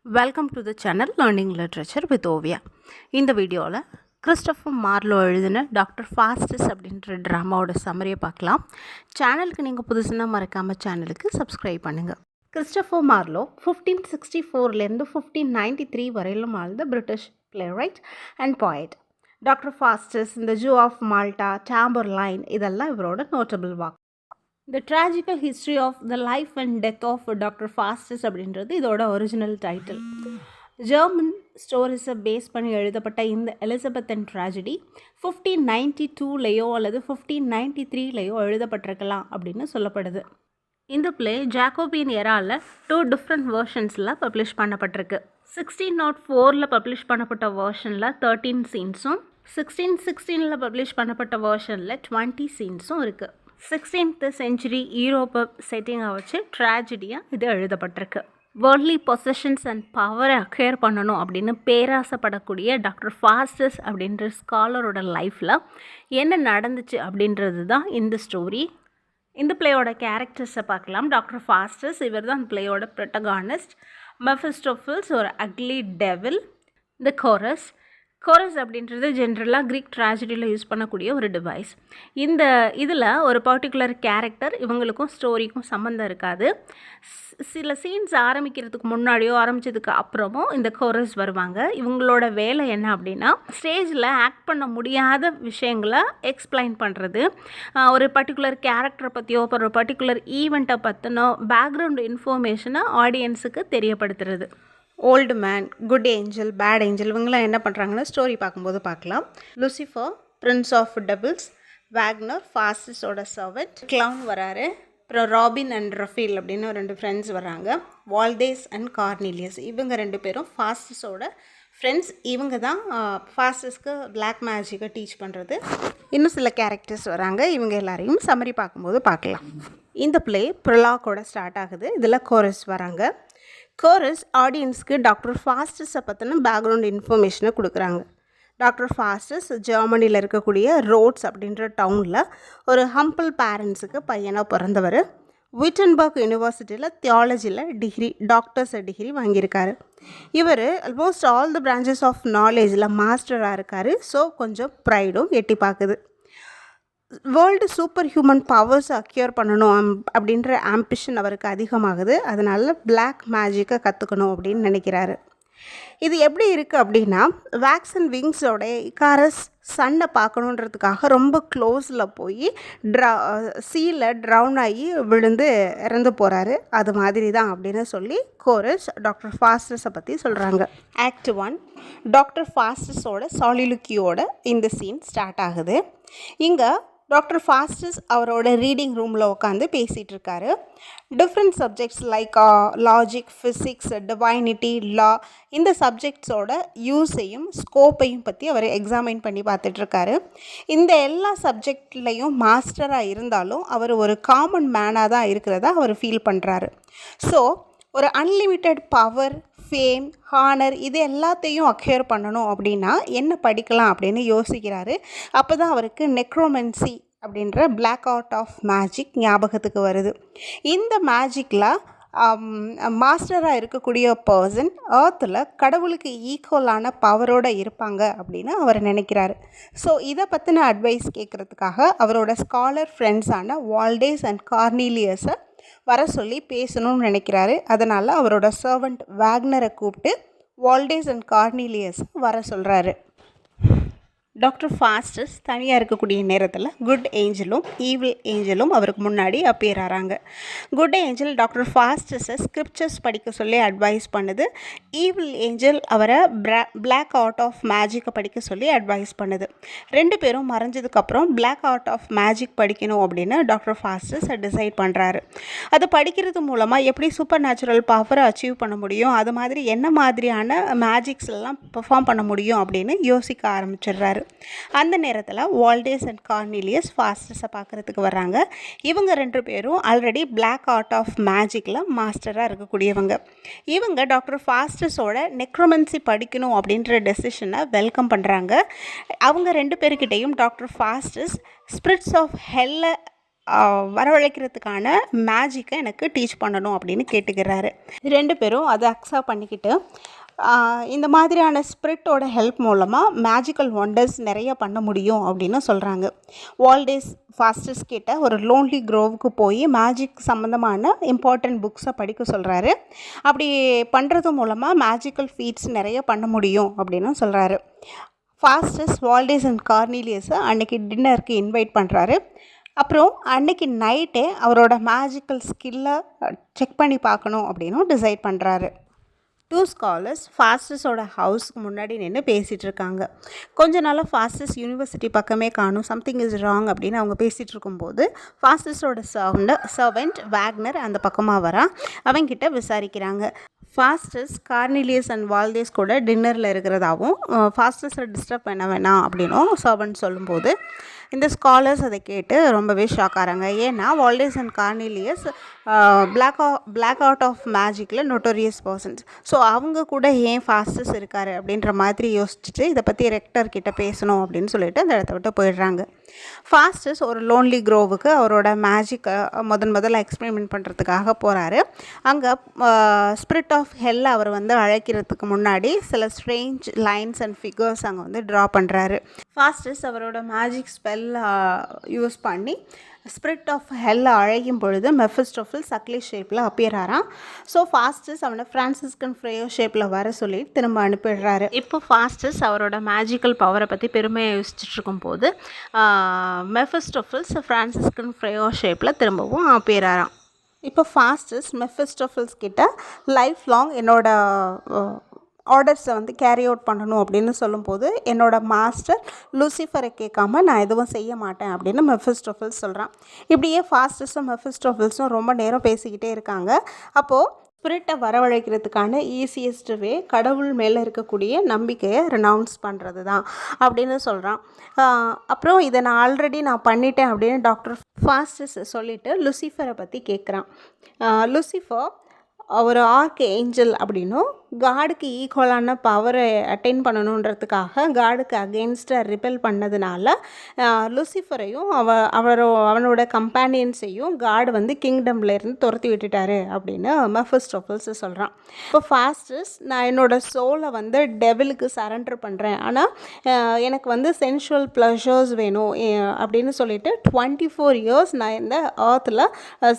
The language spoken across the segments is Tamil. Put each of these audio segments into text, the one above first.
Welcome to the channel learning literature with Oviya. இந்த வீடியோவில் கிறிஸ்டோஃபர் மார்லோ எழுதின டாக்டர் ஃபாஸ்டஸ் அப்படின்ற ட்ராமாவோட சம்மரியை பார்க்கலாம். சேனலுக்கு நீங்கள் புதுசுன்னா மறக்காமல் சேனலுக்கு சப்ஸ்கிரைப் பண்ணுங்கள். கிறிஸ்டோஃபர் மார்லோ 1564 1593 வரையிலும் வாழ்ந்த British playwright and poet. Doctor Faustus, இந்த ஜூ ஆஃப் மால்டா, டாம்பர்லைன் இதெல்லாம் இவரோட notable work. The Tragical History of the Life and Death of Dr. Faustus அப்படின்றது இதோட ஒரிஜினல் டைட்டில். ஜெர்மன் ஸ்டோரிஸை பேஸ் பண்ணி எழுதப்பட்ட இந்த எலிசபெத்தன் ட்ராஜடி 1592லேயோ அல்லது 1593லேயோ எழுதப்பட்டிருக்கலாம் அப்படின்னு சொல்லப்படுது. இந்த பிளே ஜாக்கோபியன் எராவில் 2 டிஃப்ரெண்ட் வேர்ஷன்ஸில் பப்ளிஷ் பண்ணப்பட்டிருக்கு. 1604 பப்ளிஷ் பண்ணப்பட்ட வேர்ஷனில் 13 சீன்ஸும் 1616 பப்ளிஷ் பண்ணப்பட்ட வேர்ஷனில் 20 சீன்ஸும் இருக்குது. 16th century யூரோப்பை செட்டிங்கை வச்சு ட்ராஜடியாக இது எழுதப்பட்டிருக்கு. வேர்ல்ட்லி பொசஷன்ஸ் அண்ட் பவரை அக்யர் பண்ணணும் அப்படின்னு பேராசைப்படக்கூடிய டாக்டர் ஃபாஸ்டஸ் அப்படின்ற ஸ்காலரோட லைஃப்பில் என்ன நடந்துச்சு அப்படின்றது தான் இந்த ஸ்டோரி. இந்த பிளேயோட கேரக்டர்ஸை பார்க்கலாம். டாக்டர் ஃபாஸ்டஸ் இவர் தான் அந்த பிளேயோட ப்ரொட்டகானிஸ்ட். மெஃபிஸ்டோஃபில்ஸ் ஒரு அக்லி டெவில். த கோரஸ் அப்படின்றது ஜென்ரலாக க்ரீக் ட்ராஜடியில் யூஸ் பண்ணக்கூடிய ஒரு டிவைஸ். இதில் ஒரு பர்டிகுலர் கேரக்டர் இவங்களுக்கும் ஸ்டோரிக்கும் சம்மந்தம் இருக்காது. சில சீன்ஸ் ஆரம்பிக்கிறதுக்கு முன்னாடியோ ஆரம்பித்ததுக்கு அப்புறமோ இந்த கோரஸ் வருவாங்க. இவங்களோட வேலை என்ன அப்படின்னா ஸ்டேஜில் ஆக்ட் பண்ண முடியாத விஷயங்களை எக்ஸ்பிளைன் பண்ணுறது, ஒரு பர்டிகுலர் கேரக்டரை பற்றியோ ஒரு பர்டிகுலர் ஈவெண்ட்டை பற்றினோ பேக்ரவுண்ட் இன்ஃபர்மேஷனை ஆடியன்ஸுக்கு தெரியப்படுத்துறது. Old man, good angel, bad angel இவங்களாம் என்ன பண்ணுறாங்கன்னா ஸ்டோரி பார்க்கும்போது பார்க்கலாம். Lucifer, prince of devils, Wagner, ஃபாஸ்டஸோட சர்வெண்ட், கிளவுன் வராரு. அப்புறம் ராபின் அண்ட் ரஃபீல் அப்படின்னு 2 ஃப்ரெண்ட்ஸ் வராங்க. வால்டேஸ் அண்ட் கார்னீலியஸ் இவங்க 2 பேரும் ஃபாஸ்டஸோட ஃப்ரெண்ட்ஸ். இவங்க தான் ஃபாஸ்டஸ்க்கு பிளாக் மேஜிக்கை டீச் பண்ணுறது. இன்னும் சில கேரக்டர்ஸ் வராங்க. இவங்க எல்லாரையும் சம்மரி பார்க்கும்போது பார்க்கலாம். இந்த பிளே ப்ரொலாக்கோட ஸ்டார்ட் ஆகுது. இதில் கோரஸ் வராங்க. கோரஸ் ஆடியன்ஸ்க்கு டாக்டர் ஃபாஸ்டஸை பற்றின பேக்ரவுண்ட் இன்ஃபர்மேஷனை கொடுக்குறாங்க. டாக்டர் ஃபாஸ்டஸ் ஜெர்மனியில் இருக்கக்கூடிய ரோட்ஸ் அப்படின்ற டவுனில் ஒரு ஹம்பிள் பேரண்ட்ஸுக்கு பையனாக பிறந்தவர். விட்டன்பர்க் யூனிவர்சிட்டியில் தியாலஜியில் டாக்டர்ஸ் டிகிரி வாங்கியிருக்காரு. இவர் almost all the branches of நாலேஜில் மாஸ்டராக இருக்கார். ஸோ கொஞ்சம் ப்ரைடும் எட்டி பார்க்குது. World super human powers acquire பண்ணணும் அப்படின்ற ஆம்பிஷன் அவருக்கு அதிகமாகுது. அதனால் பிளாக் மேஜிக்கை கற்றுக்கணும் அப்படின்னு நினைக்கிறாரு. இது எப்படி இருக்குது அப்படின்னா, வேக்ஸ் அண்ட் விங்ஸோட இகாரஸ் சன்னை பார்க்கணுன்றதுக்காக ரொம்ப க்ளோஸில் போய் சீல ட்ரவுன் ஆகி விழுந்து இறந்து போகிறாரு. அது மாதிரி தான் அப்படின்னு சொல்லி கோரஸ் டாக்டர் ஃபாஸ்டஸை பற்றி சொல்கிறாங்க. ஆக்ட் 1 டாக்டர் ஃபாஸ்டஸோட சாலிலுக்கியோட இந்த சீன் ஸ்டார்ட் ஆகுது. இங்கே டாக்டர் ஃபாஸ்டஸ் அவரோட ரீடிங் ரூமில் உட்காந்து பேசிகிட்டு இருக்காரு. Different subjects like logic, physics, divinity, law இந்த சப்ஜெக்ட்ஸோட யூஸையும் ஸ்கோப்பையும் பற்றி அவர் எக்ஸாமைன் பண்ணி பார்த்துட்ருக்காரு. இந்த எல்லா சப்ஜெக்ட்லேயும் மாஸ்டராக இருந்தாலும் அவர் ஒரு காமன் மேனாக தான் இருக்கிறதா அவர் ஃபீல் பண்ணுறாரு. ஸோ ஒரு அன்லிமிட்டெட் பவர், ஃபேம், ஹானர் இது எல்லாத்தையும் அக்யர் பண்ணணும் அப்படின்னா என்ன படிக்கலாம் அப்படின்னு யோசிக்கிறாரு. அப்போ தான் அவருக்கு நெக்ரோமென்சி அப்படின்ற பிளாக் ஆர்ட் ஆஃப் மேஜிக் ஞாபகத்துக்கு வருது. இந்த மேஜிக்கில் மாஸ்டராக இருக்கக்கூடிய பர்சன் ஏர்த்தில் கடவுளுக்கு ஈக்குவலான பவரோடு இருப்பாங்க அப்படின்னு அவர் நினைக்கிறாரு. ஸோ இதை பற்றின அட்வைஸ் கேட்குறதுக்காக அவரோட ஸ்காலர் ஃப்ரெண்ட்ஸான வால்டேஸ் அண்ட் கார்னீலியஸை வர சொல்லி பேசணும்னு நினைக்கிறாரு. அதனால் அவரோட சர்வெண்ட் வேக்னரை கூப்பிட்டு வால்டேஸ் அண்ட் கார்னீலியஸ் வர சொல்கிறாரு. டாக்டர் ஃபாஸ்டஸ் தனியாக இருக்கக்கூடிய நேரத்தில் குட் ஏஞ்சலும் ஈவில் ஏஞ்சலும் அவருக்கு முன்னாடி அப்பியர் ஆகிறாங்க. குட் ஏஞ்சல் டாக்டர் ஃபாஸ்டஸை ஸ்கிரிப்சர்ஸ் படிக்க சொல்லி அட்வைஸ் பண்ணுது. ஈவில் ஏஞ்சல் அவரை பிளாக் ஆர்ட் ஆஃப் மேஜிக்கை படிக்க சொல்லி அட்வைஸ் பண்ணுது. 2 பேரும் மறைஞ்சதுக்கப்புறம் பிளாக் ஆர்ட் ஆஃப் மேஜிக் படிக்கணும் அப்படின்னு டாக்டர் ஃபாஸ்டஸ் டிசைட் பண்ணுறாரு. அது படிக்கிறது மூலமாக எப்படி சூப்பர் நேச்சுரல் பவரை அச்சீவ் பண்ண முடியும், அது மாதிரி என்ன மாதிரியான மேஜிக்ஸ் எல்லாம் பெர்ஃபார்ம் பண்ண முடியும் அப்படின்னு யோசிக்க ஆரம்பிச்சிடுறாரு. அந்த நேரத்தில் வால்டேஸ் அண்ட் கார்னீலியஸ் ஃபாஸ்டஸை பார்க்குறதுக்கு வர்றாங்க. இவங்க 2 பேரும் ஆல்ரெடி பிளாக் ஆர்ட் ஆஃப் மேஜிக்கில் மாஸ்டராக இருக்கக்கூடியவங்க. இவங்க டாக்டர் ஃபாஸ்டஸோட நெக்ரோமென்சி படிக்கணும் அப்படின்ற டெசிஷனை வெல்கம் பண்ணுறாங்க. அவங்க 2 பேர்கிட்டையும் டாக்டர் ஃபாஸ்டஸ் ஸ்பிரிட்ஸ் ஆஃப் ஹெல்லை வரவழைக்கிறதுக்கான மேஜிக்கை எனக்கு டீச் பண்ணணும் அப்படின்னு கேட்டுக்கிறாரு. 2 பேரும் அதை அக்செப்ட் பண்ணிக்கிட்டு இந்த மாதிரியான ஸ்பிரிட்டோட ஹெல்ப் மூலமாக மேஜிக்கல் ஒண்டர்ஸ் நிறைய பண்ண முடியும் அப்படின்னு சொல்கிறாங்க. வால்டேஸ் ஃபாஸ்டஸ் கிட்ட ஒரு லோன்லி க்ரோவுக்கு போய் மேஜிக் சம்மந்தமான இம்பார்ட்டண்ட் புக்ஸை படிக்க சொல்கிறாரு. அப்படி பண்ணுறது மூலமாக மேஜிக்கல் ஃபீட்ஸ் நிறைய பண்ண முடியும் அப்படின்னு சொல்கிறாரு. ஃபாஸ்டஸ் வால்டேஸ் அண்ட் கார்னீலியஸை அன்றைக்கி டின்னருக்கு இன்வைட் பண்ணுறாரு. அப்புறம் அன்றைக்கி நைட்டே அவரோட மேஜிக்கல் ஸ்கில்லை செக் பண்ணி பார்க்கணும் அப்படின்னு டிசைட் பண்ணுறாரு. 2 ஸ்காலர்ஸ் ஃபாஸ்டஸோட ஹவுஸ்க்கு முன்னாடி நின்று பேசிகிட்டு இருக்காங்க. கொஞ்ச நாளாக ஃபாஸ்டஸ் யூனிவர்சிட்டி பக்கமே காணும், சம்திங் இஸ் ராங் அப்படின்னு அவங்க பேசிகிட்டு இருக்கும்போது ஃபாஸ்டஸோட சர்வெண்ட் வேக்னர் அந்த பக்கமாக வரா. அவங்கிட்ட விசாரிக்கிறாங்க. ஃபாஸ்டஸ் கார்னிலியஸ் அண்ட் வால்டேஸ் கூட டின்னரில் இருக்கிறதாகவும் ஃபாஸ்டஸை டிஸ்டர்ப் பண்ண வேணாம் அப்படின்னும் சர்வெண்ட் சொல்லும்போது இந்த ஸ்காலர்ஸ் அதை கேட்டு ரொம்பவே ஷாக் ஆகிறாங்க. ஏன்னா Valdes and Cornelius black out of மேஜிக்கில் நோட்டோரியஸ் பர்சன்ஸ். ஸோ அவங்க கூட ஏன் ஃபாஸ்டஸ் இருக்கார் அப்படின்ற மாதிரி யோசிச்சுட்டு இதை பற்றி ரெக்டர் கிட்ட பேசணும் அப்படின்னு சொல்லிட்டு அந்த இடத்த விட்டு போயிடுறாங்க. ஃபாஸ்டஸ் ஒரு லோன்லி க்ரோவுக்கு அவரோட மேஜிக்கை முதல்ல எக்ஸ்பெரிமெண்ட் பண்ணுறதுக்காக போகிறாரு. அங்கே ஸ்பிரிட் ஆஃப் ஹெல் அவர் அழைக்கிறதுக்கு முன்னாடி சில ஸ்ட்ரேஞ்ச் லைன்ஸ் அண்ட் ஃபிகர்ஸ் அங்கே ட்ரா பண்ணுறாரு. ஃபாஸ்டஸ் அவரோட மேஜிக் ஸ்பெல் யூஸ் பண்ணி ஸ்பிரிட் ஆஃப் ஹெல்லை அழைக்கும் பொழுது மெஃபிஸ்டோஃபில் சக்லி ஷேப்பில் அப்பியர் ஆகிறான். ஸோ ஃபாஸ்டஸ் அவனை ஃப்ரான்சிஸ்கன் ஃப்ரேயோ ஷேப்பில் வர சொல்லி திரும்ப அனுப்பிடுறாரு. இப்போ ஃபாஸ்டஸ் அவரோட மேஜிக்கல் பவரை பற்றி பெருமையாக யோசிச்சுட்டு இருக்கும்போது மெஃபிஸ்டோஃபில்ஸ் ஃப்ரான்சிஸ்கன் ஃப்ரேயோ ஷேப்பில் திரும்பவும் அப்பியர் ஆகிறான். இப்போ ஃபாஸ்டஸ் மெஃபிஸ்டோஃபில்ஸ் கிட்ட லைஃப் லாங் என்னோட ஆர்டர்ஸை கேரி அவுட் பண்ணணும் அப்படின்னு சொல்லும்போது என்னோடய மாஸ்டர் லூசிஃபரை கேட்காம நான் எதுவும் செய்ய மாட்டேன் அப்படின்னு மெஃபிஸ்டோஃபில்ஸ் சொல்கிறான். இப்படியே ஃபாஸ்டஸும் மெஃபிஸ்டோஃபில்ஸும் ரொம்ப நேரம் பேசிக்கிட்டே இருக்காங்க. அப்போது ஸ்பிரிட்டை வரவழைக்கிறதுக்கான ஈஸியஸ்ட் வே கடவுள் மேலே இருக்கக்கூடிய நம்பிக்கையை ரெனவுன்ஸ் பண்ணுறது தான் அப்படின்னு சொல்கிறான். அப்புறம் இதை நான் ஆல்ரெடி பண்ணிட்டேன் அப்படின்னு டாக்டர் ஃபாஸ்டஸ் சொல்லிவிட்டு லூசிஃபரை பற்றி கேட்குறான். லூசிஃபர் ஒரு ஆர்க் ஏஞ்சல் அப்படின்னும் காடுக்கு ஈக்குவலான பவரை அட்டைன் பண்ணணுன்றதுக்காக காடுக்கு அகெயின்ஸ்டாக ரிபெல் பண்ணதுனால லூசிஃபரையும் அவனோட கம்பேனியன்ஸையும் காடு கிங்டம்லேருந்து துரத்தி விட்டுட்டாரு அப்படின்னு மெஃபிஸ்டோஃபில்ஸ் சொல்கிறான். இப்போ ஃபாஸ்டஸ் நான் என்னோடய சோலை டெவிலுக்கு சரண்டர் பண்ணுறேன், ஆனால் எனக்கு சென்சுவல் ப்ளஷர்ஸ் வேணும் அப்படின்னு சொல்லிட்டு 24 இயர்ஸ் நான் இந்த ஏர்த்தில்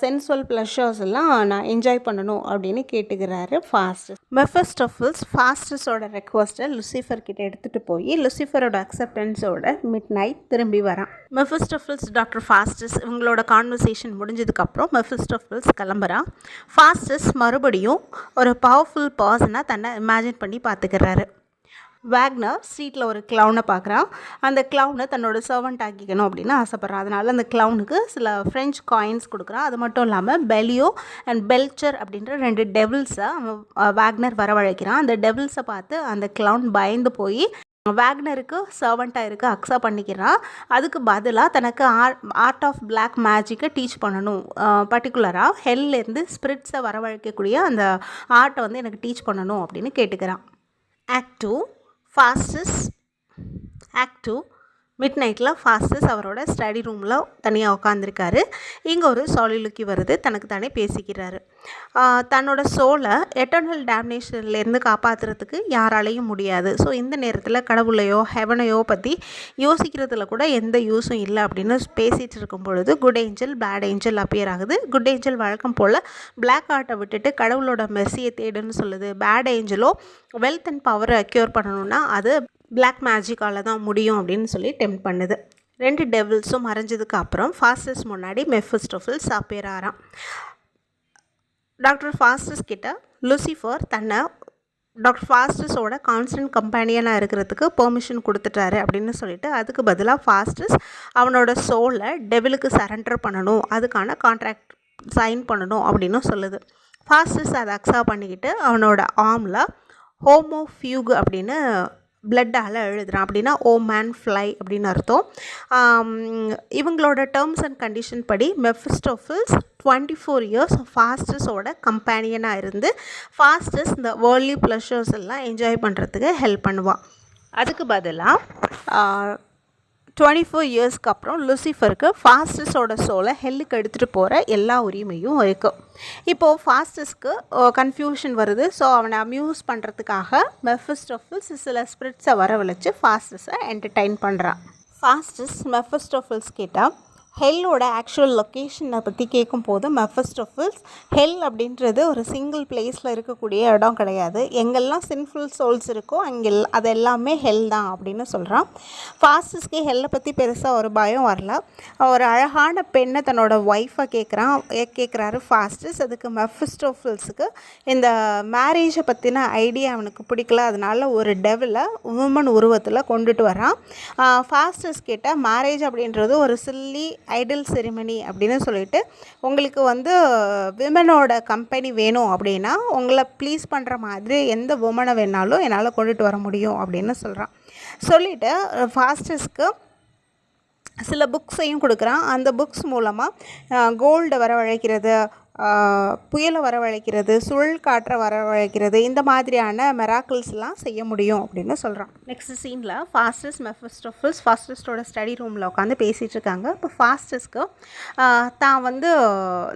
சென்சுவல் ப்ளஷர்ஸ் எல்லாம் நான் என்ஜாய் பண்ணணும் அப்படின்னு கேட்டுக்கிறாரு ஃபாஸ்டஸ். மெஃபிஸ்டோஃபில்ஸ் ஃபாஸ்டஸோட ரெக்வஸ்ட்டை லூசிஃபர் கிட்ட எடுத்துகிட்டு போய் லூசிஃபரோட அக்செப்டன்ஸோட மிட் நைட் திரும்பி வரான். மெஃபிஸ்டோஃபில்ஸ் டாக்டர் ஃபாஸ்டஸ் இவங்களோட கான்வர்சேஷன் முடிஞ்சதுக்கப்புறம் மெஃபிஸ்டோஃபில்ஸ் கிளம்புறான். ஃபாஸ்டஸ் மறுபடியும் ஒரு பவர்ஃபுல் பர்சனாக தன்னை இமேஜின் பண்ணி பார்த்துக்கிறாரு. வேக்னர் ஸ்ட்ரீட்டில் ஒரு க்ளவுனை பார்க்குறான். அந்த க்ளவுனை தன்னோட சர்வெண்ட் ஆக்கிக்கணும் அப்படின்னு ஆசைப்பட்றான். அதனால் அந்த க்ளவுனுக்கு சில ஃப்ரெஞ்ச் காயின்ஸ் கொடுக்குறான். அது மட்டும் இல்லாமல் பெலியோ அண்ட் பெல்ச்சர் அப்படின்ற 2 டெவில்ஸை வேக்னர் வரவழைக்கிறான். அந்த டெவில்ஸை பார்த்து அந்த க்ளவுன் பயந்து போய் வேக்னருக்கு சர்வெண்ட்டாக இருக்க அக்செப்ட் பண்ணிக்கிறான். அதுக்கு பதிலாக தனக்கு ஆர்ட் ஆஃப் பிளாக் மேஜிக்கை டீச் பண்ணணும், பர்டிகுலராக ஹெல்லேருந்து ஸ்பிரிட்ஸை வரவழைக்கக்கூடிய அந்த ஆர்ட்டை எனக்கு டீச் பண்ணணும் அப்படின்னு கேட்டுக்கிறான். ஆக்ட் 2 மிட் நைட்டில் ஃபாஸ்டஸ் அவரோட ஸ்டடி ரூமில் தனியாக உட்காந்துருக்காரு. இங்கே ஒரு சாலிலுக்கி வருது, தனக்கு தானே பேசிக்கிறாரு. தன்னோட சோலை எட்டர்னல் டேமினேஷன்லேருந்து காப்பாற்றுறதுக்கு யாராலையும் முடியாது. ஸோ இந்த நேரத்தில் கடவுளையோ ஹெவனையோ பற்றி யோசிக்கிறதுல கூட எந்த யூஸும் இல்லை அப்படின்னு பேசிகிட்டு இருக்கும் பொழுது good angel bad angel appear ஆகுது. குட் ஏஞ்சல் வழக்கம் போல் பிளாக் ஆர்ட்டை விட்டுட்டு கடவுளோட மெர்சியை தேடுன்னு சொல்லுது. பேட் ஏஞ்சலோ வெல்த் அண்ட் பவரை அக்யூர் பண்ணணுன்னா அது பிளாக் மேஜிக்கால் தான் முடியும் அப்படின்னு சொல்லி டெம்ப்ட் பண்ணுது. 2 டெவில்ஸும் மறைஞ்சதுக்கு அப்புறம் ஃபாஸ்டஸ் முன்னாடி மெஃபிஸ்டோஃபில்ஸ் அப்பியர் ஆகிறான். டாக்டர் ஃபாஸ்டஸ் கிட்ட லூசிஃபர் தன்னை டாக்டர் ஃபாஸ்டஸோட கான்ஸ்டன்ட் கம்பேனியனாக இருக்கிறதுக்கு பெர்மிஷன் கொடுத்துட்டாரு அப்படின்னு சொல்லிட்டு அதுக்கு பதிலாக ஃபாஸ்டஸ் அவனோட சோலை டெவிலுக்கு சரண்டர் பண்ணணும், அதுக்கான கான்ட்ராக்ட் சைன் பண்ணணும் அப்படின்னு சொல்லுது. ஃபாஸ்டஸ் அதை அக்செப்ட் பண்ணிக்கிட்டு அவனோட ஆர்மில் ஹோமோஃபியூக் அப்படின்னு பிளட்டால் எழுதுகிறான். அப்படின்னா ஓ மேன் ஃப்ளை அப்படின்னு அர்த்தம். இவங்களோட டேர்ம்ஸ் அண்ட் கண்டிஷன் படி மெஃபிஸ்டோஃபில்ஸ் 24 இயர்ஸ் ஃபாஸ்டஸோட கம்பேனியனாக இருந்து ஃபாஸ்டஸ் இந்த வேர்ல்ட்லி ப்ளஷர்ஸ் எல்லாம் என்ஜாய் பண்ணுறதுக்கு ஹெல்ப் பண்ணுவான். அதுக்கு பதிலாக 24 இயர்ஸ்க்கு அப்புறம் லூசிஃபருக்கு ஃபாஸ்டஸோட சோலை ஹெல்லுக்கு எடுத்துகிட்டு போகிற எல்லா உரிமையும் இருக்குது. இப்போது ஃபாஸ்டஸ்க்கு கன்ஃபியூஷன் வருது. ஸோ அவனை அம்யூஸ் பண்ணுறதுக்காக மெஃபிஸ்டோஃபில்ஸ் சில ஸ்பிரிட்ஸை வரவழைச்சு ஃபாஸ்டஸை என்டர்டெயின் பண்ணுறான். ஃபாஸ்டஸ் மெஃபிஸ்டோஃபில்ஸ் கேட்டால் ஹெல்லோட ஆக்சுவல் லொக்கேஷனை பற்றி கேட்கும்போது மெஃபிஸ்டோஃபில்ஸ் ஹெல் அப்படின்றது ஒரு சிங்கிள் பிளேஸில் இருக்கக்கூடிய இடம் கிடையாது, எங்கெல்லாம் சின்ஃபுல் சோல்ஸ் இருக்கோ அங்கே அது எல்லாமே ஹெல் தான் அப்படின்னு சொல்கிறான். ஃபாஸ்டஸ்க்கு ஹெல்லை பற்றி பெருசாக ஒரு பயம் வரல. ஒரு அழகான பெண்ணை தன்னோட ஒய்ஃபை கேட்குறாரு ஃபாஸ்டஸ். அதுக்கு மெஃபிஸ்டோஃபில்ஸுக்கு இந்த மேரேஜை பற்றின ஐடியா அவனுக்கு பிடிக்கல. அதனால ஒரு டெவிலை உமன் உருவத்தில் கொண்டுட்டு வரான். ஃபாஸ்டஸ் கேட்டால் மேரேஜ் அப்படின்றது ஒரு சில்லி ஐடல் செரிமனி அப்படின்னு சொல்லிட்டு உங்களுக்கு விமனோட கம்பெனி வேணும் அப்படின்னா உங்களை ப்ளீஸ் பண்ணுற மாதிரி எந்த உமனை வேணாலும் என்னால் கொண்டுட்டு வர முடியும் அப்படின்னு சொல்கிறான். சொல்லிவிட்டு ஃபாஸ்டஸ்க்கு சில புக்ஸையும் கொடுக்குறான். அந்த புக்ஸ் மூலமாக கோல்டை வரவழைக்கிறது, புயலை வரவழைக்கிறது, சுழல் காற்றை வரவழைக்கிறது, இந்த மாதிரியான மெராக்கிள்ஸ்லாம் செய்ய முடியும் அப்படின்னு சொல்கிறான். நெக்ஸ்ட் சீனில் ஃபாஸ்டஸ் ஃபாஸ்டஸோட ஸ்டடி ரூமில் உட்காந்து பேசிகிட்டு இருக்காங்க. இப்போ ஃபாஸ்டஸ்க்கு தான்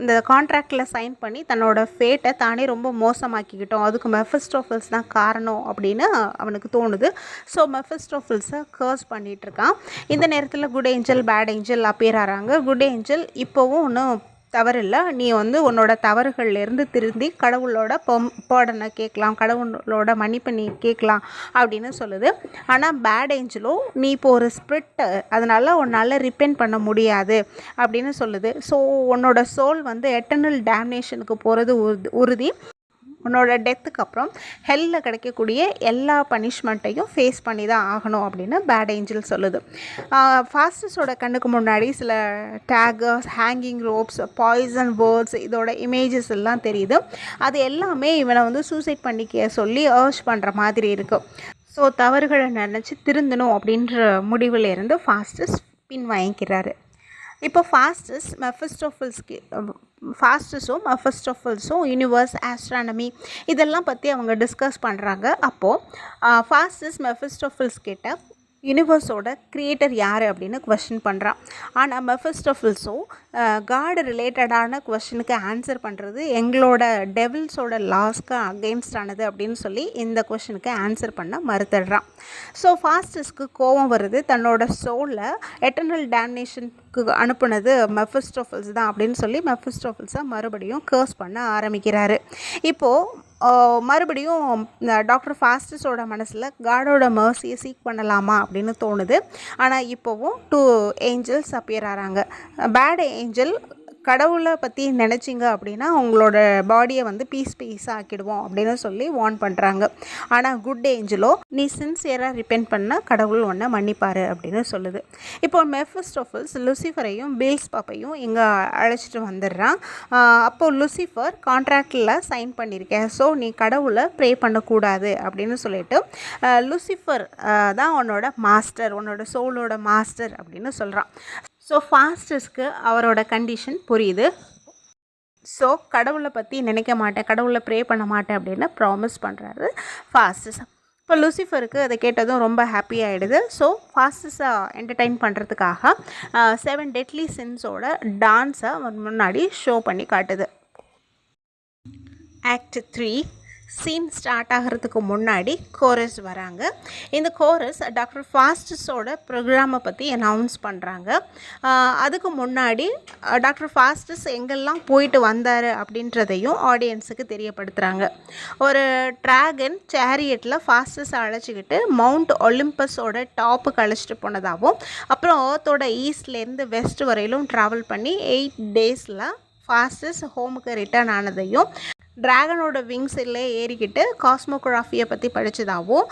இந்த கான்ட்ராக்டில் சைன் பண்ணி தன்னோட ஃபேட்டை தானே ரொம்ப மோசமாக்கிக்கிட்டோம், அதுக்கு மெஃபிஸ்டோஃபில்ஸ் தான் காரணம் அப்படின்னு அவனுக்கு தோணுது. ஸோ மெஃபிஸ்டோஃபில்ஸை கர்ஸ் பண்ணிகிட்ருக்கான். இந்த நேரத்தில் good angel bad angel appear ஆகிறாங்க. குட் ஏஞ்சல் இப்போவும் ஒன்றும் தவறில்லை, நீ உன்னோட தவறுகள்லேருந்து திருந்தி கடவுளோட பேர்டனை கேட்கலாம், கடவுளோட மன்னிப்பை நீ கேட்கலாம் அப்படின்னு சொல்லுது. ஆனால் பேட் ஏஞ்சலோ நீ இப்போ ஒரு ஸ்பிரிட், அதனால் உன்னால் ரிப்பென்ட் பண்ண முடியாது அப்படின்னு சொல்லுது. ஸோ உன்னோட சோல் எட்டர்னல் டேம்னேஷனுக்கு போகிறது உறுதி. உன்னோட டெத்துக்கு அப்புறம் ஹெல்லில் கிடைக்கக்கூடிய எல்லா பனிஷ்மெண்ட்டையும் ஃபேஸ் பண்ணி தான் ஆகணும் அப்படின்னு பேட் ஏஞ்சல் சொல்லுது. ஃபாஸ்டஸோட கண்ணுக்கு முன்னாடி சில daggers, hanging ropes, poison words, இதோட இமேஜஸ் எல்லாம் தெரியுது. அது எல்லாமே இவனை சூசைட் பண்ணிக்க சொல்லி அர்ஜ் பண்ணுற மாதிரி இருக்குது. ஸோ தவறுகளை நினச்சி திருந்தணும் அப்படின்ற முடிவில் இருந்து ஃபாஸ்டஸ் பின் வாங்கிக்கிறாரு. இப்போ ஃபாஸ்டஸும் மெஃபிஸ்டோஃபில்ஸும் யூனிவர்ஸ், ஆஸ்ட்ரானமி இதெல்லாம் பற்றி அவங்க டிஸ்கஸ் பண்ணுறாங்க. அப்போது ஃபாஸ்டஸ் மெஃபிஸ்டோஃபில்ஸ் கிட்ட யூனிவர்ஸோட க்ரியேட்டர் யார் அப்படின்னு கொஸ்டின் பண்ணுறான். ஆனால் மெஃபிஸ்டோஃபில்ஸும் காட் ரிலேட்டடான கொஸ்டினுக்கு ஆன்சர் பண்ணுறது எங்களோட டெவில்ஸோட லாஸ்க்கு அகெயின்ஸ்டானது அப்படின்னு சொல்லி இந்த கொஸ்டினுக்கு ஆன்சர் பண்ண மறுத்துடுறான். ஸோ ஃபாஸ்டஸ்க்கு கோபம் வருது. தன்னோட சோலில் எட்டர்னல் டேம்னேஷனுக்கு அனுப்புனது மெஃபிஸ்டோஃபில்ஸ் தான் அப்படின்னு சொல்லி மெஃபிஸ்டோஃபில்ஸை மறுபடியும் கர்ஸ் பண்ண ஆரம்பிக்கிறாரு. இப்போது மறுபடியும் டாக்டர் ஃபாஸ்டஸோட மனசில் காடோட மர்சியை சீக் பண்ணலாமா அப்படின்னு தோணுது. ஆனால் இப்போவும் 2 ஏஞ்சல்ஸ் அப்பியர் ஆகிறாங்க. பேட் ஏஞ்சல் கடவுளை பற்றி நினச்சிங்க அப்படின்னா உங்களோட பாடியை பீஸாக ஆக்கிடுவோம் அப்படின்னு சொல்லி வார்ன் பண்ணுறாங்க. ஆனால் குட் ஏஞ்சலோ நீ சின்சியராக ரிப்பென்ட் பண்ணால் கடவுள் ஒன்றை மன்னிப்பார் அப்படின்னு சொல்லுது. இப்போ மெஃபிஸ்டோஃபில்ஸ் லூசிஃபரையும் பேல்ஸ்பாப்பையும் இங்கே அழைச்சிட்டு வந்துடுறான். அப்போது லூசிஃபர் கான்ட்ராக்டில் சைன் பண்ணியிருக்கேன், ஸோ நீ கடவுளை ப்ரே பண்ணக்கூடாது அப்படின்னு சொல்லிட்டு லூசிஃபர் தான் உன்னோட மாஸ்டர், உன்னோட சோலோட மாஸ்டர் அப்படின்னு சொல்கிறான். ஸோ ஃபாஸ்டஸ்க்கு அவரோட கண்டிஷன் புரியுது. ஸோ கடவுளை பற்றி நினைக்க மாட்டேன், கடவுளை ப்ரே பண்ண மாட்டேன் அப்படின்னு ப்ராமிஸ் பண்ணுறாரு ஃபாஸ்டஸ். இப்போ லூசிஃபருக்கு அதை கேட்டதும் ரொம்ப ஹாப்பி ஆகிடுது. ஸோ ஃபாஸ்டஸை என்டர்டெயின் பண்ணுறதுக்காக 7 டெட்லி சின்ஸோட டான்ஸை முன்னாடி ஷோ பண்ணி காட்டுது. ஆக்ட் 3 சீன் ஸ்டார்ட் ஆகிறதுக்கு முன்னாடி கோரஸ் வராங்க. இந்த கோரஸ் டாக்டர் ஃபாஸ்டஸோட ப்ரோக்ராமை பற்றி அனௌன்ஸ் பண்ணுறாங்க. அதுக்கு முன்னாடி டாக்டர் ஃபாஸ்டஸ் எங்கெல்லாம் போயிட்டு வந்தார் அப்படின்றதையும் ஆடியன்ஸுக்கு தெரியப்படுத்துகிறாங்க. ஒரு ட்ராகன் சேரியட்டில் ஃபாஸ்டஸை அழைச்சிக்கிட்டு மவுண்ட் ஒலிம்பஸோட டாப்புக்கு அழைச்சிட்டு போனதாகவும், அப்புறம் ஏர்த்தோட ஈஸ்ட்லேருந்து வெஸ்ட் வரையிலும் ட்ராவல் பண்ணி 8 டேஸில் ஃபாஸ்டஸ் ஹோமுக்கு ரிட்டர்ன் ஆனதையும், ட்ராகனோட விங்ஸில் ஏறிக்கிட்டு காஸ்மோகிராஃபியை பற்றி படித்ததாகவும்,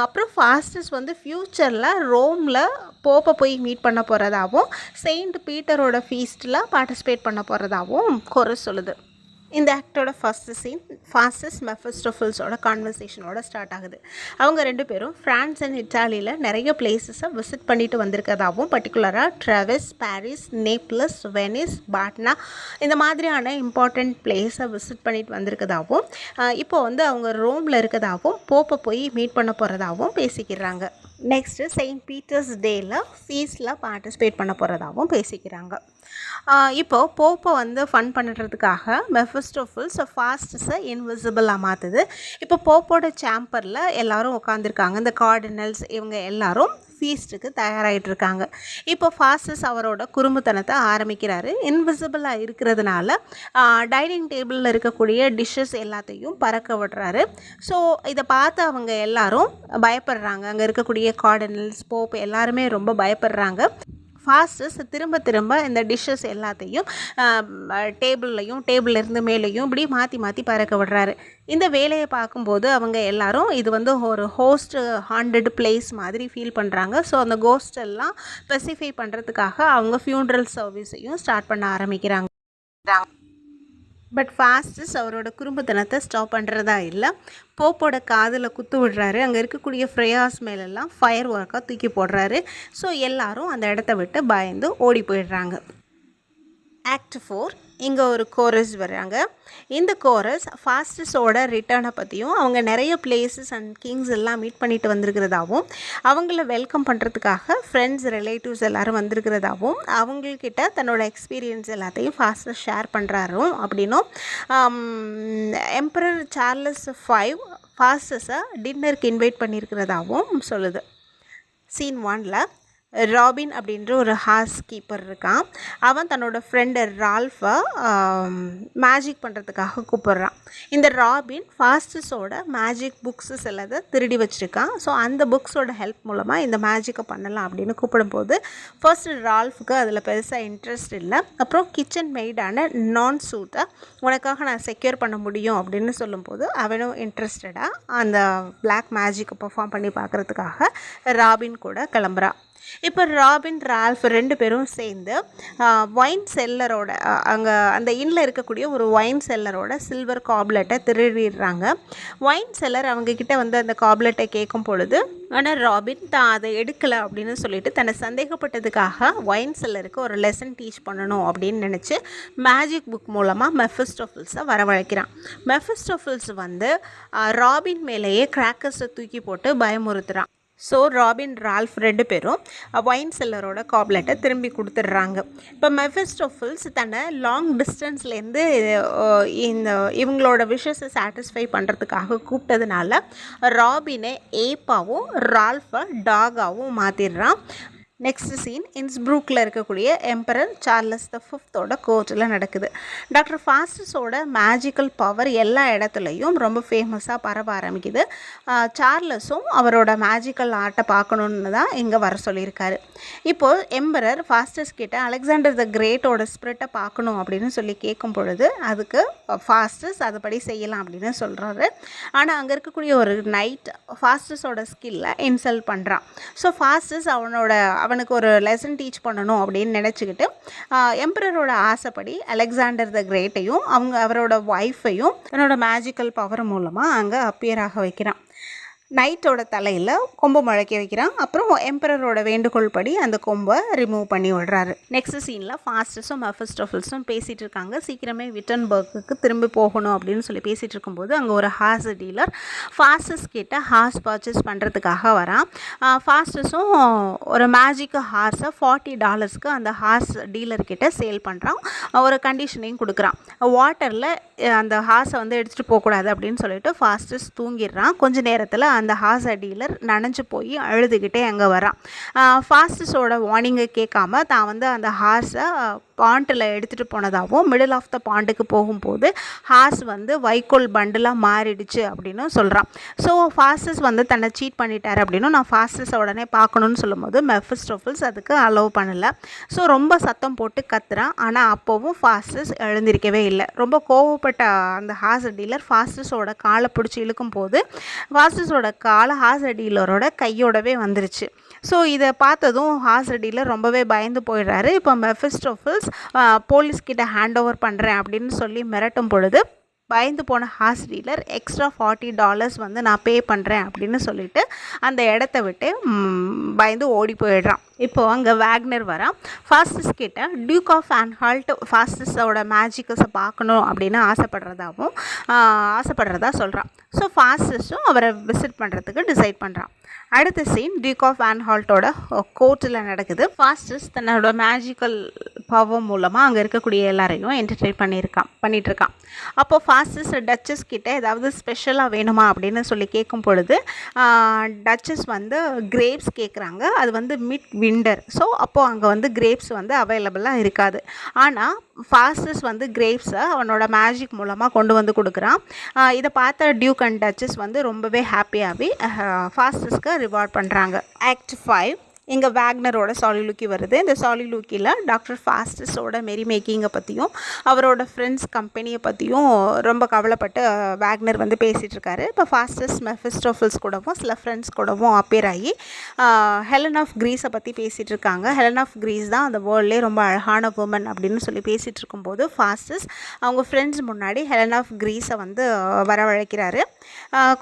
அப்புறம் ஃபாஸ்டஸ் ஃப்யூச்சரில் ரோமில் போப்பை போய் மீட் பண்ண போகிறதாகவும், செயின்ட் பீட்டரோட ஃபீஸ்ட்டில் பார்ட்டிசிபேட் பண்ண போகிறதாகவும் கோரஸ் சொல்லுது. இந்த ஆக்டோட ஃபர்ஸ்ட் சீன் ஃபாஸ்டஸ் மெஃபிஸ்டோஃபில்ஸோட கான்வர்சேஷனோட ஸ்டார்ட் ஆகுது. அவங்க 2 பேரும் ஃப்ரான்ஸ் அண்ட் இட்டாலியில் நிறைய பிளேசஸை விசிட் பண்ணிட்டு வந்திருக்கதாகவும், பர்டிகுலராக ட்ரெவிஸ், பாரிஸ், நேப்லஸ், வெனிஸ், பாட்னா இந்த மாதிரியான இம்பார்ட்டண்ட் பிளேஸை விசிட் பண்ணிட்டு வந்திருக்கதாகவும், இப்போ அவங்க ரோமில் இருக்கதாகவும், போப்பை போய் மீட் பண்ண போகிறதாகவும் பேசிக்கிறாங்க. நெக்ஸ்ட்டு செயின்ட் பீட்டர்ஸ் டேயில் ஃபீஸில் பார்ட்டிசிபேட் பண்ண போகிறதாகவும் பேசிக்கிறாங்க. இப்போது போப்பை வந்து ஃபன் பண்ணுறதுக்காக மெஃபிஸ்டோஃபில்ஸ் ஃபாஸ்டஸை இன்விசிபிளாக மாற்றுது. இப்போ போப்போட சேம்பரில் எல்லோரும் உட்காந்துருக்காங்க. இந்த கார்டினல்ஸ் இவங்க எல்லோரும் ஃபீஸ்ட்டுக்கு தயாராகிட்டுருக்காங்க. இப்போ ஃபாஸ்டஸ் அவரோட குறும்புத்தனத்தை ஆரம்பிக்கிறாரு. இன்விசிபிளாக இருக்கிறதுனால டைனிங் டேபிளில் இருக்கக்கூடிய டிஷ்ஷஸ் எல்லாத்தையும் பறக்க விடுறாரு. ஸோ இதை பார்த்து அவங்க எல்லாரும் பயப்படுறாங்க. அங்கே இருக்கக்கூடிய கார்டினல்ஸ் போப் எல்லாருமே ரொம்ப பயப்படுறாங்க. ஃபாஸ்டஸ் திரும்ப திரும்ப இந்த டிஷ்ஷஸ் எல்லாத்தையும் டேபிள்லேருந்து மேலேயும் இப்படி மாற்றி மாற்றி பறக்க விடுறாரு. இந்த வேலையை பார்க்கும்போது அவங்க எல்லாரும் இது வந்து ஒரு ஹோஸ்ட் ஹாண்டட் பிளேஸ் மாதிரி ஃபீல் பண்ணுறாங்க. ஸோ அந்த கோஸ்ட் எல்லாம் ஸ்பெசிஃபை பண்ணுறதுக்காக அவங்க ஃபியூனரல் சர்வீஸையும் ஸ்டார்ட் பண்ண ஆரம்பிக்கிறாங்க. பட் ஃபாஸ்டஸ் அவரோட குறும்புத்தனத்தை ஸ்டாப் பண்ணுறதா இல்லை, போப்போட காதில் குத்து விடுறாரு. அங்கே இருக்கக்கூடிய ஃப்ரேயாஸ் மேலெல்லாம் ஃபயர் ஒர்க்காக தூக்கி போடுறாரு. ஸோ எல்லாரும் அந்த இடத்த விட்டு பயந்து ஓடி போயிடுறாங்க. ஆக்ட் 4 இங்கே ஒரு கோரஸ் வர்றாங்க. இந்த கோரஸ் ஃபாஸ்டஸோட ரிட்டர்னை பற்றியும் அவங்க நிறைய பிளேசஸ் அண்ட் கிங்ஸ் எல்லாம் மீட் பண்ணிட்டு வந்திருக்கிறதாகவும் அவங்கள வெல்கம் பண்ணுறதுக்காக ஃப்ரெண்ட்ஸ் ரிலேட்டிவ்ஸ் எல்லோரும் வந்திருக்கிறதாகவும் அவங்கக்கிட்ட தன்னோட எக்ஸ்பீரியன்ஸ் எல்லாத்தையும் ஃபாஸ்டஸ் ஷேர் பண்ணுறாரும் அப்படின்னும் எம்பரர் சார்லஸ் V ஃபாஸ்டஸை டின்னருக்கு இன்வைட் பண்ணியிருக்கிறதாகவும் சொல்லுது. சீன் 1ல் ராபின் அப்படின்ற ஒரு ஹவுஸ் கீப்பர் இருக்கான். அவன் தன்னோட ஃப்ரெண்டு ரால்ஃபை மேஜிக் பண்ணுறதுக்காக கூப்பிட்றான். இந்த ராபின் ஃபாஸ்டஸோட மேஜிக் புக்ஸு சிலதை திருடி வச்சுருக்கான். ஸோ அந்த புக்ஸோட ஹெல்ப் மூலமாக இந்த மேஜிக்கை பண்ணலாம் அப்படின்னு கூப்பிடும்போது ஃபர்ஸ்ட் ரால்ஃபுக்கு அதில் பெருசாக இன்ட்ரெஸ்ட் இல்லை. அப்புறம் கிச்சன் மெய்டான நான் சூட்டை உனக்காக நான் செக்யூர் பண்ண முடியும் அப்படின்னு சொல்லும்போது அவனும் இன்ட்ரெஸ்டடாக அந்த பிளாக் மேஜிக்கை பர்ஃபார்ம் பண்ணி பார்க்குறதுக்காக ராபின் கூட கிளம்புறான். இப்போ ராபின் ரால்ஃப் 2 பேரும் சேர்ந்து ஒயின் செல்லரோட அங்கே அந்த இன்னில் இருக்கக்கூடிய ஒரு ஒயின் செல்லரோட சில்வர் காப்லெட்டை திருடிடுறாங்க. ஒயின் செல்லர் அவங்கக்கிட்ட வந்து அந்த காப்லெட்டை கேட்கும் பொழுது ஆனால் ராபின் தான் அதை எடுக்கலை அப்படின்னு சொல்லிட்டு தன்னை சந்தேகப்பட்டதுக்காக ஒயின் செல்லருக்கு ஒரு லெசன் டீச் பண்ணணும் அப்படின்னு நினச்சி மேஜிக் புக் மூலமாக மெஃபிஸ்டோஃபில்ஸை வரவழைக்கிறான். மெஃபிஸ்டோஃபில்ஸ் வந்து ராபின் மேலேயே கிராக்கர்ஸை தூக்கி போட்டு பயமுறுத்துகிறான். ஸோ ராபின் ரால்ஃப் 2 பேரும் ஒயின் செல்லரோட காப்லெட்டை திரும்பி கொடுத்துட்றாங்க. இப்போ மெஃபிஸ்டோஃபில்ஸ் தன்னை லாங் டிஸ்டன்ஸ்லேருந்து இவங்களோட விஷஸை சாட்டிஸ்ஃபை பண்ணுறதுக்காக கூப்பிட்டதுனால ராபினை ஏப்பாவும் ரால்ஃபை டாகாவும் மாற்றிடுறான். நெக்ஸ்ட் சீன் இன்ஸ்ப்ரூக்கில் இருக்கக்கூடிய எம்பரர் சார்லஸ் V கோர்ட்டில் நடக்குது. டாக்டர் ஃபாஸ்டஸோட மேஜிக்கல் பவர் எல்லா இடத்துலையும் ரொம்ப ஃபேமஸாக பரவ ஆரம்பிக்குது. சார்லஸும் அவரோட மேஜிக்கல் ஆர்ட்டை பார்க்கணுன்னு தான் இங்கே வர சொல்லியிருக்காரு. இப்போது எம்பரர் ஃபாஸ்டஸ் கிட்ட அலெக்சாண்டர் த கிரேட்டோட ஸ்பிரிட்டை பார்க்கணும் அப்படின்னு சொல்லி கேட்கும் பொழுது அதுக்கு ஃபாஸ்டஸ் அதுபடி செய்யலாம் அப்படின்னு சொல்கிறாரு. ஆனால் அங்கே இருக்கக்கூடிய ஒரு நைட் ஃபாஸ்டஸோட ஸ்கில்லை இன்சல்ட் பண்ணுறான். ஸோ ஃபாஸ்டஸ் அவனுக்கு ஒரு லெசன் டீச் பண்ணணும் அப்படின்னு நினச்சிக்கிட்டு எம்பரரோட ஆசைப்படி அலெக்சாண்டர் த கிரேட்டையும் அவரோட ஒய்ஃபையும் தன்னோட மேஜிக்கல் பவர் மூலமாக அங்கே அப்பியர் ஆக வைக்கிறான். நைட்டோட தலையில் கொம்பு முளைக்க வைக்கிறான். அப்புறம் எம்பரரோட வேண்டுகோள் படி அந்த கொம்பை ரிமூவ் பண்ணி விடுறாரு. நெக்ஸ்ட் சீனில் ஃபாஸ்டஸும் மெஃபிஸ்டோஃபில்ஸும் பேசிகிட்டு இருக்காங்க. சீக்கிரமே விட்டன்பர்க்கு திரும்பி போகணும் அப்படின்னு சொல்லி பேசிகிட்டு இருக்கும்போது அங்கே ஒரு ஹார்ஸ் டீலர் ஃபாஸ்டஸ் கிட்ட ஹார்ஸ் பர்ச்சேஸ் பண்ணுறதுக்காக வரான். ஃபாஸ்டஸும் ஒரு மேஜிக் ஹார்ஸை $40 அந்த ஹார்ஸ் டீலர்கிட்ட சேல் பண்ணுறான். ஒரு கண்டிஷனையும் கொடுக்குறான். வாட்டரில் அந்த ஹார்ஸை வந்து எடுத்துகிட்டு போகக்கூடாது அப்படின்னு சொல்லிட்டு ஃபாஸ்டஸ் தூங்கிடுறான். கொஞ்சம் நேரத்தில் அந்த ஹார்ஸ் டீலர் நனைஞ்சு போய் அழுதுகிட்டே அங்கே வரான். ஃபாஸ்டஸோட வார்னிங்கை கேட்காம தான் வந்து அந்த ஹார்ஸை பாண்டில் எடுத்துகிட்டு போனதாகவும் மிடில் ஆஃப் த பாண்டுக்கு போகும்போது ஹார்ஸ் வந்து வைக்கோல் பண்டிலாக மாறிடுச்சு அப்படின்னு சொல்கிறான். ஸோ ஃபாஸ்டஸ் வந்து தன்னை சீட் பண்ணிட்டார் அப்படின்னு நான் ஃபாஸ்டஸை உடனே பார்க்கணுன்னு சொல்லும்போது மெஃபிஸ்டோஃபில்ஸ் அதுக்கு அலோவ் பண்ணலை. ஸோ ரொம்ப சத்தம் போட்டு கத்துறான். ஆனால் அப்போவும் ஃபாஸ்டஸ் எழுந்திருக்கவே இல்லை. ரொம்ப கோவப்பட்ட அந்த ஹார்ஸ் டீலர் ஃபாஸ்டஸோட காலை பிடிச்சி இழுக்கும் போது ஃபாஸ்டஸோட காலை ஹார்ஸ் டீலரோட கையோடவே வந்துருச்சு. ஸோ இதை பார்த்ததும் ஹார்ஸ் டீலர் ரொம்பவே பயந்து போயிடுறாரு. இப்போ மெஃபிஸ்டோஃபில்ஸ் போலீஸ்கிட்ட ஹேண்ட் ஓவர் பண்ணுறேன் அப்படின்னு சொல்லி மிரட்டும் பொழுது பயந்து போன ஹார்ஸ் டீலர் எக்ஸ்ட்ரா $40 வந்து நான் பே பண்ணுறேன் அப்படின்னு சொல்லிட்டு அந்த இடத்த விட்டு பயந்து ஓடி போயிடுறான். இப்போது அங்கே வேக்னர் வரான். ஃபாஸ்டஸ் கிட்ட டியூக் ஆஃப் ஆன்ஹால்ட் ஃபாஸ்டஸோட மேஜிக்கஸை பார்க்கணும் அப்படின்னு ஆசைப்படுறதா சொல்கிறான். ஸோ ஃபாஸ்டஸும் அவரை விசிட் பண்ணுறதுக்கு டிசைட் பண்ணுறான். அடுத்த சீன் டியூக் ஆஃப் ஆன்ஹால்ட்டோட கோர்ட்டில் நடக்குது. ஃபாஸ்டஸ் தன்னோட மேஜிக்கல் பவர் மூலமாக அங்கே இருக்கக்கூடிய எல்லாரையும் என்டர்டெயின் பண்ணிகிட்ருக்கான். அப்போது ஃபாஸ்டஸ் டச்சஸ் கிட்ட ஏதாவது ஸ்பெஷலாக வேணுமா அப்படின்னு சொல்லி கேட்கும் பொழுது டச்சஸ் வந்து கிரேப்ஸ் கேட்குறாங்க. அது வந்து மிட் விண்டர். ஸோ அப்போது அங்கே வந்து கிரேப்ஸ் வந்து அவைலபிளாக இருக்காது. ஆனால் ஃபாஸ்டஸ் வந்து கிரேப்ஸை அவனோட மேஜிக் மூலமாக கொண்டு வந்து கொடுக்குறான். இதை பார்த்த டியூக் அண்ட் டச்சஸ் வந்து ரொம்பவே ஹாப்பியாகவே ஃபாஸ்டஸ்க்கு ரிவார்ட் பண்ணுறாங்க. ஆக்ட் 5 இங்கே வேக்னரோட சாலிலூக்கி வருது. இந்த சாலிலூக்கியில் டாக்டர் ஃபாஸ்டஸோட மெரி மேக்கிங்கை பற்றியும் அவரோட ஃப்ரெண்ட்ஸ் கம்பெனியை பற்றியும் ரொம்ப கவலைப்பட்டு வேக்னர் வந்து பேசிகிட்ருக்காரு. இப்போ ஃபாஸ்டஸ் மெஃபிஸ்டோஃபில்ஸ் கூடவும் சில ஃப்ரெண்ட்ஸ் கூடவும் அப்பியர் ஆகி ஹெலன் ஆஃப் க்ரீஸை பற்றி பேசிகிட்டு இருக்காங்க. ஹெலன் ஆஃப் க்ரீஸ் தான் அந்த வேர்ல்ட்லே ரொம்ப அழகான உமன் அப்படின்னு சொல்லி பேசிகிட்டு இருக்கும்போது ஃபாஸ்டஸ் அவங்க ஃப்ரெண்ட்ஸ் முன்னாடி ஹெலன் ஆஃப் க்ரீஸை வந்து வரவழைக்கிறாரு.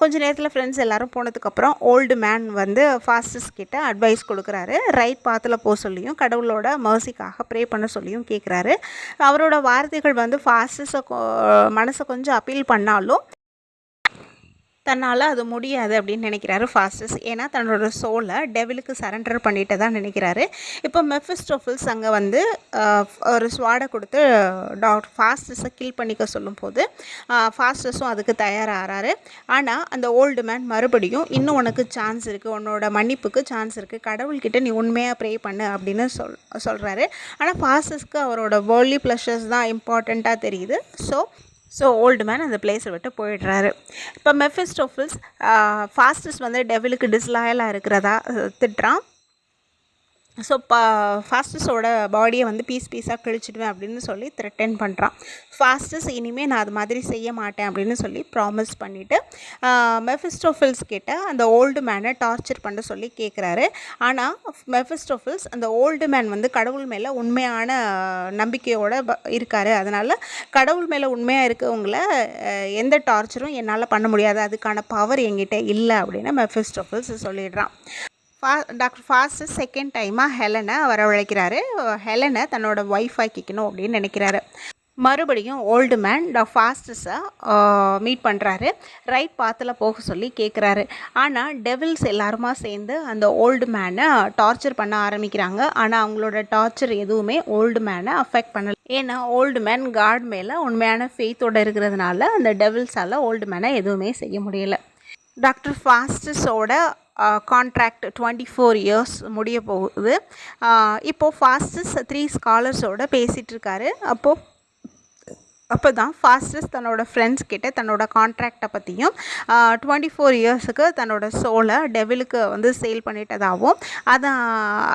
கொஞ்ச நேரத்தில் ஃப்ரெண்ட்ஸ் எல்லோரும் போனதுக்கப்புறம் ஓல்டு மேன் வந்து ஃபாஸ்டஸ் கிட்ட அட்வைஸ் கொடுக்குறாரு. ரைட் பாத்தில் போக சொல்லியும் கடவுளோட மர்சிக்காக ப்ரே பண்ண சொல்லியும் கேட்குறாரு. அவரோட வார்த்தைகள் வந்து ஃபாஸ்டஸை மனசை கொஞ்சம் அப்பீல் பண்ணாலும் தன்னால் அது முடியாது அப்படின்னு நினைக்கிறாரு ஃபாஸ்டஸ். ஏன்னா தன்னோட சோலை டெவிலுக்கு சரண்டர் பண்ணிட்டு தான் நினைக்கிறாரு. இப்போ மெஃபிஸ்டோஃபில்ஸ் அங்கே வந்து ஒரு ஸ்வாடை கொடுத்து டாக்டர் ஃபாஸ்டஸை கில் பண்ணிக்க சொல்லும்போது ஃபாஸ்டஸும் அதுக்கு தயாராகிறாரு. ஆனால் அந்த ஓல்டு மேன் மறுபடியும் இன்னும் உனக்கு சான்ஸ் இருக்குது, உன்னோட மன்னிப்புக்கு சான்ஸ் இருக்குது, கடவுள்கிட்ட நீ உண்மையாக ப்ரே பண்ணு அப்படின்னு சொல்கிறாரு. ஆனால் ஃபாஸ்டஸ்க்கு அவரோட வேர்ல்ட்லி ப்ளஷர்ஸ் தான் இம்பார்ட்டண்ட்டாக தெரியுது. ஸோ ஓல்டு மேன் அந்த பிளேஸை விட்டு போயிடுறாரு. இப்போ மெஃபிஸ்டோஃபில்ஸ் ஃபாஸ்டஸ் வந்து டெவிலுக்கு டிஸ்லாயலாக இருக்கிறதா திட்டுறான். ஸோ ஃபாஸ்டஸோட பாடியை வந்து பீஸாக கிழிச்சிடுவேன் அப்படின்னு சொல்லி த்ரெட்டன் பண்ணுறான். ஃபாஸ்டஸ் இனிமேல் நான் அது மாதிரி செய்ய மாட்டேன் அப்படின்னு சொல்லி ப்ராமிஸ் பண்ணிவிட்டு மெஃபிஸ்டோஃபில்ஸ் கிட்ட அந்த ஓல்டு மேனை டார்ச்சர் பண்ண சொல்லி கேட்குறாரு. ஆனால் மெஃபிஸ்டோஃபில்ஸ் அந்த ஓல்டு மேன் வந்து கடவுள் மேலே உண்மையான நம்பிக்கையோடு இருக்கார். அதனால் கடவுள் மேலே உண்மையாக இருக்கவங்கள எந்த டார்ச்சரும் என்னால் பண்ண முடியாது, அதுக்கான பவர் என்கிட்ட இல்லை அப்படின்னு மெஃபிஸ்டோஃபில்ஸ் சொல்லிடுறான். டாக்டர் ஃபாஸ்டஸ் செகண்ட் டைமாக ஹெலனை வரவழைக்கிறாரு. ஹெலனை தன்னோட ஒய்ஃப் ஆக்கிக்கணும் அப்படின்னு நினைக்கிறாரு. மறுபடியும் ஓல்டு மேன் ஃபாஸ்டஸை மீட் பண்ணுறாரு. ரைட் பாத்தில் போக சொல்லி கேட்குறாரு. ஆனால் டெவில்ஸ் எல்லாருமா சேர்ந்து அந்த ஓல்டு மேனை டார்ச்சர் பண்ண ஆரம்பிக்கிறாங்க. ஆனால் அவங்களோட டார்ச்சர் எதுவுமே ஓல்டு மேனை அஃபெக்ட் பண்ணலை. ஏன்னா ஓல்டு மேன் காட் மேலே உண்மையான ஃபெய்த்தோடு இருக்கிறதுனால அந்த டெவில்ஸால் ஓல்டு மேனை எதுவுமே செய்ய முடியலை. டாக்டர் ஃபாஸ்டஸோட கான்ட்ராக்ட் 24 இயர்ஸ் முடிய போகுது. இப்போது ஃபாஸ்டஸ் 3 ஸ்காலர்ஸோடு பேசிகிட்டு இருக்காரு. அப்போ தான் ஃபாஸ்டஸ் தன்னோட ஃப்ரெண்ட்ஸ் கிட்ட தன்னோட கான்ட்ராக்டை பற்றியும் 24 இயர்ஸுக்கு தன்னோட சோலை டெவிலுக்கு வந்து சேல் பண்ணிட்டதாகவும்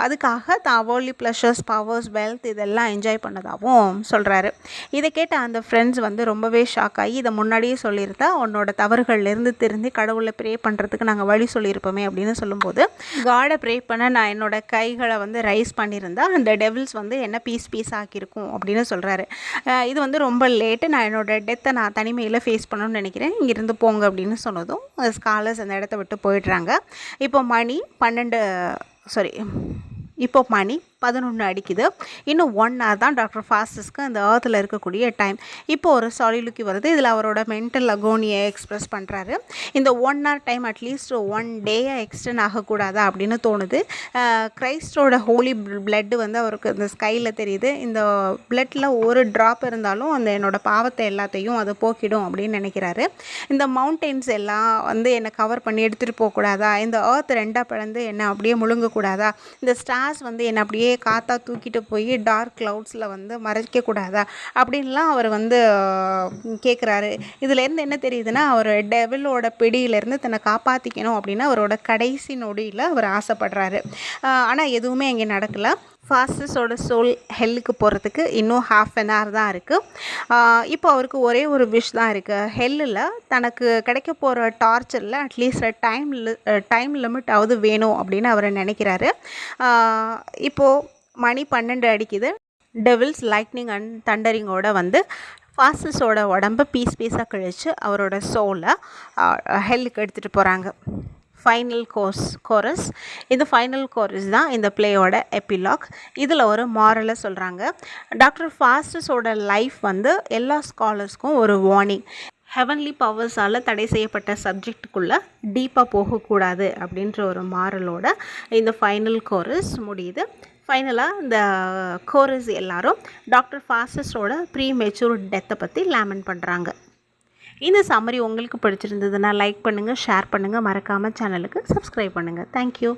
அதுக்காக தான் வேர்ல்ட்லி ப்ளஷர்ஸ், பவர்ஸ், வெல்த் இதெல்லாம் என்ஜாய் பண்ணதாகவும் சொல்கிறாரு. இதை கேட்ட அந்த ஃப்ரெண்ட்ஸ் வந்து ரொம்பவே ஷாக் ஆகி இதை முன்னாடியே சொல்லியிருந்தா உன்னோட தவறுகள்லேருந்து திருந்தி கடவுளை ப்ரே பண்ணுறதுக்கு நாங்கள் வழி சொல்லியிருப்போமே அப்படின்னு சொல்லும்போது காடை ப்ரே பண்ண நான் என்னோட கைகளை வந்து ரைஸ் பண்ணியிருந்தா அந்த டெவில்ஸ் வந்து என்ன பீஸ் ஆக்கியிருக்கும் அப்படின்னு சொல்கிறாரு. இது வந்து ரொம்ப நான் என்னோடய டெத்தை நான் தனிமையில் ஃபேஸ் பண்ணணும்னு நினைக்கிறேன், இங்கேருந்து போங்க அப்படின்னு சொன்னதும் ஸ்காலர்ஸ் அந்த இடத்த விட்டு போயிடுறாங்க. இப்போ மணி 11 அடிக்குது. இன்னும் 1 hour தான் டாக்டர் ஃபாஸ்டஸ்க்கு அந்த ஏர்த்தில் இருக்கக்கூடிய டைம். இப்போ ஒரு சாலிலுக்கி வருது. இதில் அவரோட மென்டல் அகோனியை எக்ஸ்ப்ரெஸ் பண்ணுறாரு. இந்த 1 hour டைம் அட்லீஸ்ட் 1 டேயாக எக்ஸ்டெண்ட் ஆகக்கூடாதா அப்படின்னு தோணுது. கிரைஸ்டோட ஹோலி பிளட்டு வந்து அவருக்கு இந்த ஸ்கையில் தெரியுது. இந்த பிளட்டில் ஒரு ட்ராப் இருந்தாலும் அந்த என்னோடய பாவத்தை எல்லாத்தையும் அது போக்கிடும் அப்படின்னு நினைக்கிறாரு. இந்த மவுண்டெயின்ஸ் எல்லாம் வந்து என்னை கவர் பண்ணி எடுத்துகிட்டு போகக்கூடாதா, இந்த ஏர்த் 2ஆக பிளந்து என்னை அப்படியே முழுங்கக்கூடாதா, இந்த ஸ்டார்ஸ் வந்து என்னை அப்படியே காற்றா தூக்கிட்டு போய் டார்க் க்ளவுட்ஸில் வந்து மறைக்கக்கூடாதா அப்படின்லாம் அவர் வந்து கேட்குறாரு. இதுலேருந்து என்ன தெரியுதுன்னா அவர் டெவிலோட பிடியிலேருந்து தன்னை காப்பாற்றிக்கணும் அப்படின்னு அவரோட கடைசி நொடியில் அவர் ஆசைப்படுறாரு. ஆனால் எதுவுமே இங்கே நடக்கலை. ஃபாஸ்டஸோட சோல் ஹெல்லுக்கு போகிறதுக்கு இன்னும் 1/2 hour தான் இருக்குது. இப்போ அவருக்கு ஒரே ஒரு விஷ் தான் இருக்குது. ஹெல்லில் தனக்கு கிடைக்க போகிற டார்ச்சரில் அட்லீஸ்ட் டைம் லிமிட் ஆவது வேணும் அப்படின்னு அவர் நினைக்கிறாரு. இப்போது மணி 12 அடிக்குது. டெவில்ஸ் லைட்னிங் அண்ட் தண்டரிங்கோட வந்து ஃபாஸ்டஸோட உடம்பை பீஸாக கிழித்து அவரோட சோலை ஹெல்லுக்கு எடுத்துகிட்டு போகிறாங்க. Final chorus. இந்த ஃபைனல் கோரஸ் தான் இந்த பிளேயோட எபிலாக். இதில் ஒரு மாரலை சொல்கிறாங்க. டாக்டர் ஃபாஸ்டஸோட லைஃப் வந்து எல்லா ஸ்காலர்ஸ்க்கும் ஒரு வார்னிங். ஹெவன்லி பவர்ஸால் தடை செய்யப்பட்ட சப்ஜெக்டுக்குள்ளே டீப்பாக போகக்கூடாது அப்படின்ற ஒரு மாரலோட இந்த ஃபைனல் கோரஸ் முடியுது. ஃபைனலாக இந்த கோரஸ் எல்லாரும் டாக்டர் ஃபாஸ்டஸோட ப்ரீ மெச்சூர் டெத்தை பற்றி லேமன் பண்ணுறாங்க. இந்த சம்மரி உங்களுக்கு பிடிச்சிருந்ததுன்னா லைக் பண்ணுங்கள், ஷேர் பண்ணுங்கள், மறக்காமல் சேனலுக்கு சப்ஸ்கிரைப் பண்ணுங்கள். தேங்க்யூ.